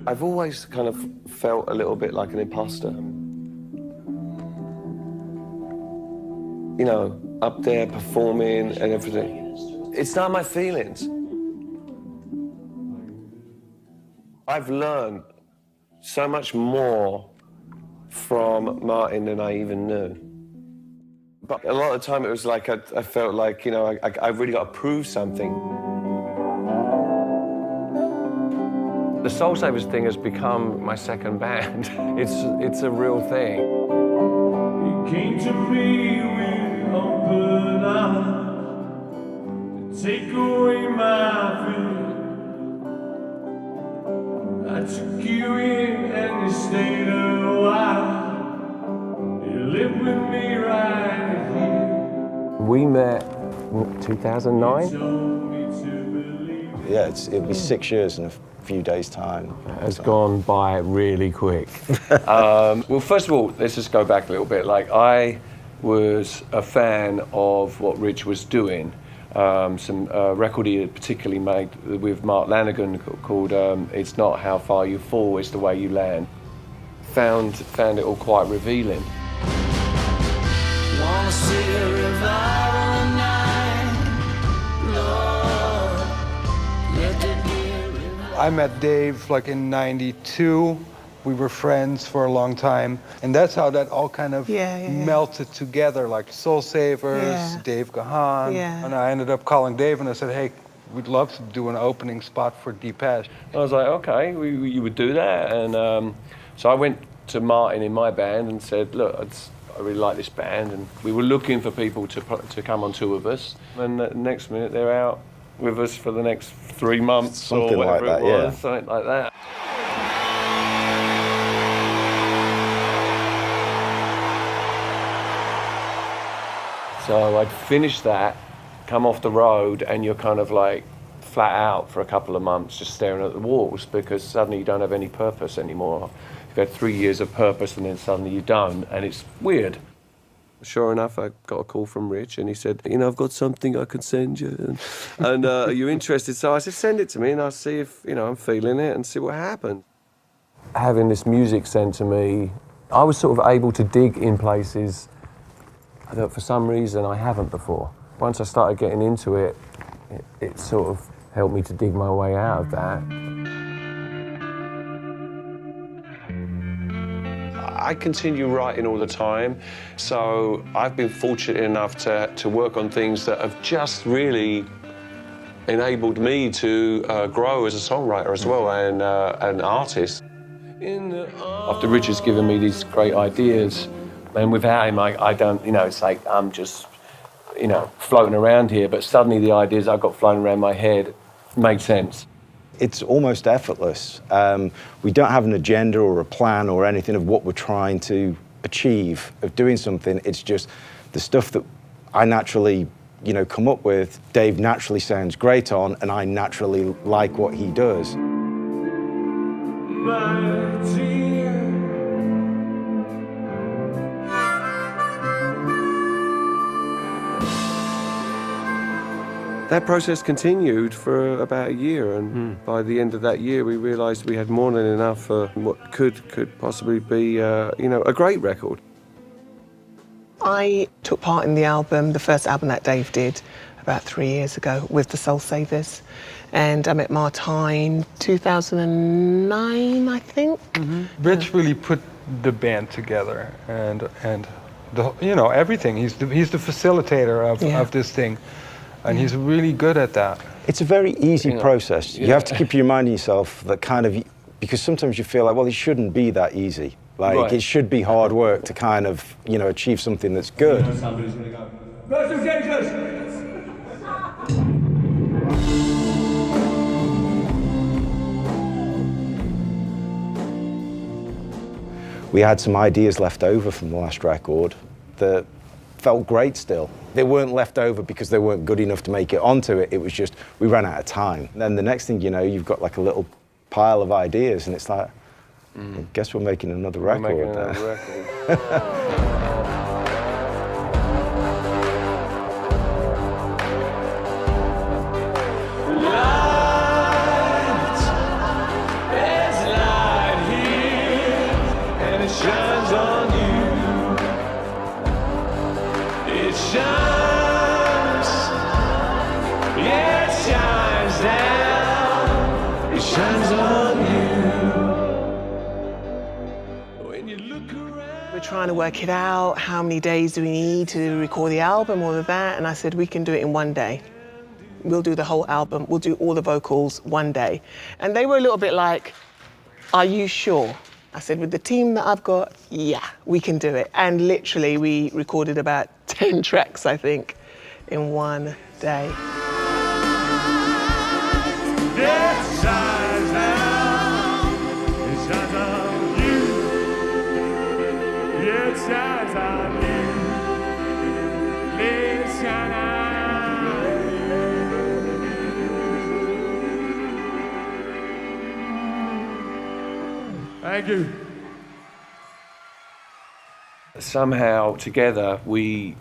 I've always kind of felt a little bit like an imposter. You know, up there performing and everything. It's not my feelings. I've learned so much more from Martin than I even knew. But a lot of the time it was like I felt like, you know, I really got to prove something. The Soulsavers thing has become my second band. It's a real thing. You came to me with open arms to take away my fear. I took you in and you stayed a while. You lived with me right here. We met in 2009. You told me to believe. Yeah, it'll be 6 years in a few days' time. Has gone by really quick. Well, first of all, let's just go back a little bit. Like, I was a fan of what Rich was doing. Some record he had particularly made with Mark Lanigan called It's Not How Far You Fall, It's the Way You Land. Found it all quite revealing. Wanna see a revival night, Lord, let there be a revival. I met Dave like in '92. We were friends for a long time. And that's how that all kind of melted together, like Soulsavers, Dave Gahan. And I ended up calling Dave and I said, hey, we'd love to do an opening spot for Depeche. I was like, okay, you would do that. And so I went to Martin in my band and said, look, I really like this band. And we were looking for people to come on tour with us. And the next minute they're out with us for the next 3 months Something or whatever like that, it was, yeah. something like that. So I'd finished that, come off the road, and you're kind of like flat out for a couple of months just staring at the walls because suddenly you don't have any purpose anymore. You've had 3 years of purpose and then suddenly you don't, and it's weird. Sure enough, I got a call from Rich and he said, you know, I've got something I can send you and are you interested? So I said, send it to me and I'll see if, you know, I'm feeling it and see what happened. Having this music sent to me, I was sort of able to dig in places that for some reason I haven't before. Once I started getting into it, it sort of helped me to dig my way out of that. I continue writing all the time, so I've been fortunate enough to work on things that have just really enabled me to grow as a songwriter as well and an artist. After Rich has given me these great ideas, and without him, I don't, you know, it's like I'm just, you know, floating around here, but suddenly the ideas I've got floating around my head make sense. It's almost effortless. We don't have an agenda or a plan or anything of what we're trying to achieve, of doing something. It's just the stuff that I naturally, you know, come up with, Dave naturally sounds great on, and I naturally like what he does. My dear. That process continued for about a year, and by the end of that year, we realised we had more than enough for what could possibly be, you know, a great record. I took part in the album, the first album that Dave did, about 3 years ago with the Soulsavers, and I met Martine 2009, I think. Rich really put the band together and the, you know, everything. He's the facilitator of this thing. And he's really good at that. It's a very easy process. You have to keep reminding yourself that kind of, because sometimes you feel like, well, it shouldn't be that easy. Like, it should be hard work to kind of, you know, achieve something that's good. Somebody's gonna go. Versus Jesus! We had some ideas left over from the last record that felt great still. They weren't left over because they weren't good enough to make it onto it. It was just, we ran out of time. And then the next thing you know, you've got like a little pile of ideas and it's like, I guess we're making another record. We're making another record. Light, there's light. shines, yeah, it shines down, it shines on you. When you look around. We're trying to work it out, how many days do we need to record the album, all of that, and I said, we can do it in one day. We'll do the whole album, we'll do all the vocals one day. And they were a little bit like, are you sure? I said, with the team that I've got, yeah, we can do it. And literally, we recorded about 10 tracks, I think, in one day. It shines down, it shines on you. It shines on you. It shines on you. Thank you. Somehow together we're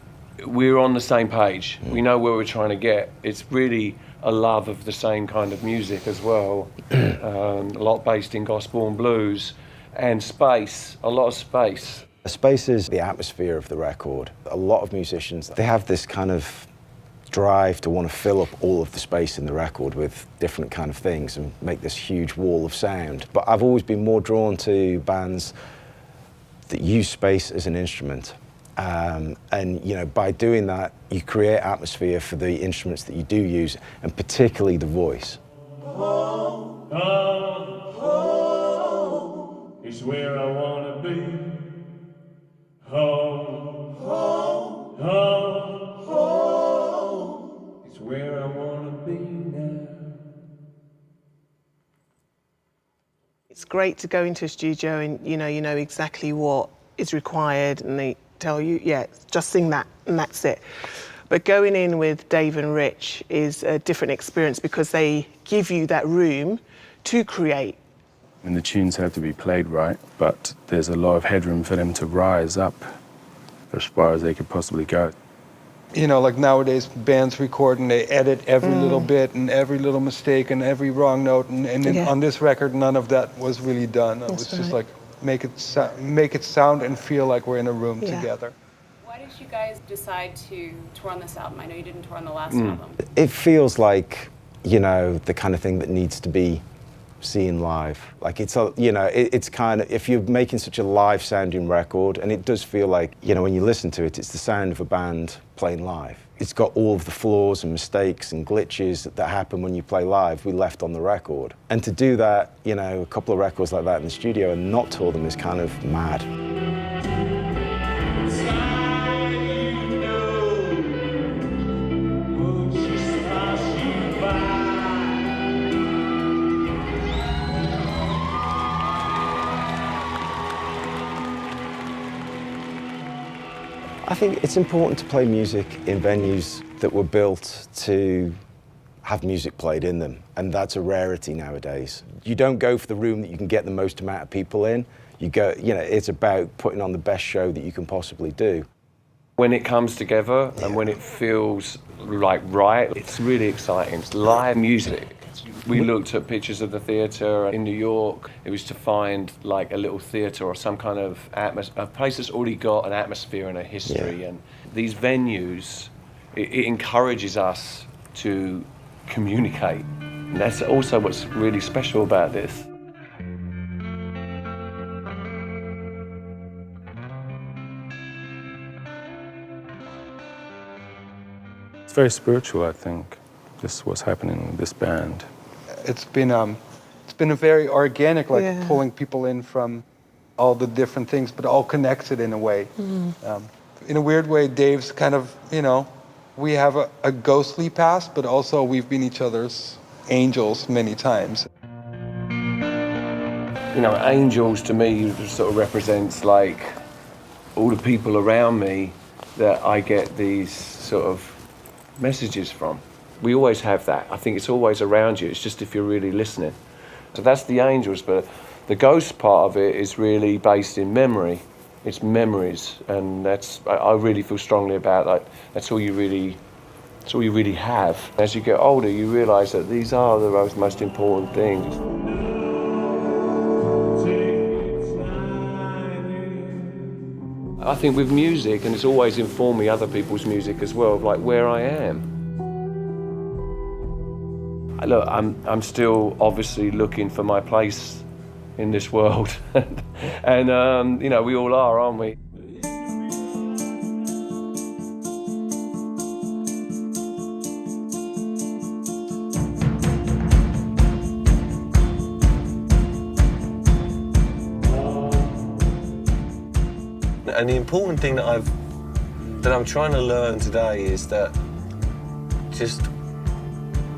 on the same page. We know where we're trying to get. It's really a love of the same kind of music as well. A lot based in gospel and blues, and space, a lot of space. Space is the atmosphere of the record. A lot of musicians, they have this kind of drive to want to fill up all of the space in the record with different kind of things and make this huge wall of sound. But I've always been more drawn to bands that use space as an instrument. And you know, by doing that, you create atmosphere for the instruments that you do use, and particularly the voice. It's where I wanna be. Home, home, home, home. It's where I wanna be now. It's great to go into a studio and you know exactly what is required, and they tell you, yeah, just sing that and that's it. But going in with Dave and Rich is a different experience because they give you that room to create. And the tunes have to be played right, but there's a lot of headroom for them to rise up as far as they could possibly go. You know, like nowadays bands record and they edit every little bit and every little mistake and every wrong note, and on this record none of that was really done. It was just like make it sound and feel like we're in a room together. Why did you guys decide to tour on this album? I know you didn't tour on the last album. It feels like, you know, the kind of thing that needs to be seen live. Like it's it's kind of, if you're making such a live sounding record, and it does feel like, you know, when you listen to it, it's the sound of a band playing live. It's got all of the flaws and mistakes and glitches that happen when you play live, we left on the record. And to do that, you know, a couple of records like that in the studio and not tour them is kind of mad. I think it's important to play music in venues that were built to have music played in them, and that's a rarity nowadays. You don't go for the room that you can get the most amount of people in. You go, you know, it's about putting on the best show that you can possibly do. When it comes together and when it feels like right, it's really exciting. It's live music. We looked at pictures of the theatre in New York. It was to find like a little theatre or some kind of a place that's already got an atmosphere and a history. And these venues, it encourages us to communicate. And that's also what's really special about this. It's very spiritual, I think, just what's happening with this band. It's been a very organic, like pulling people in from all the different things, but all connected in a way. In a weird way, Dave's kind of, you know, we have a ghostly past, but also we've been each other's angels many times. You know, angels to me sort of represents like all the people around me that I get these sort of messages from. We always have that. I think it's always around you. It's just if you're really listening. So that's the angels, but the ghost part of it is really based in memory. It's memories, and I really feel strongly about that. That's all you really have. As you get older, you realise that these are the most important things. I think with music, and it's always informed me other people's music as well, of like where I am. Look, I'm still obviously looking for my place in this world, and you know, we all are, aren't we? And the important thing that I'm trying to learn today is that just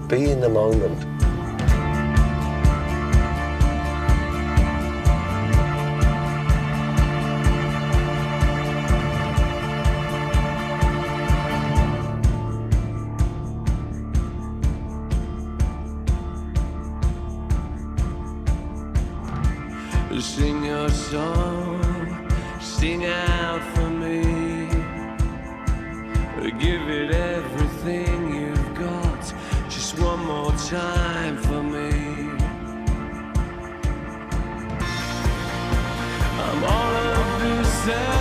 be in the moment. Sing your song, sing out for me. Give it everything you've got, just one more time for me. I'm all of this.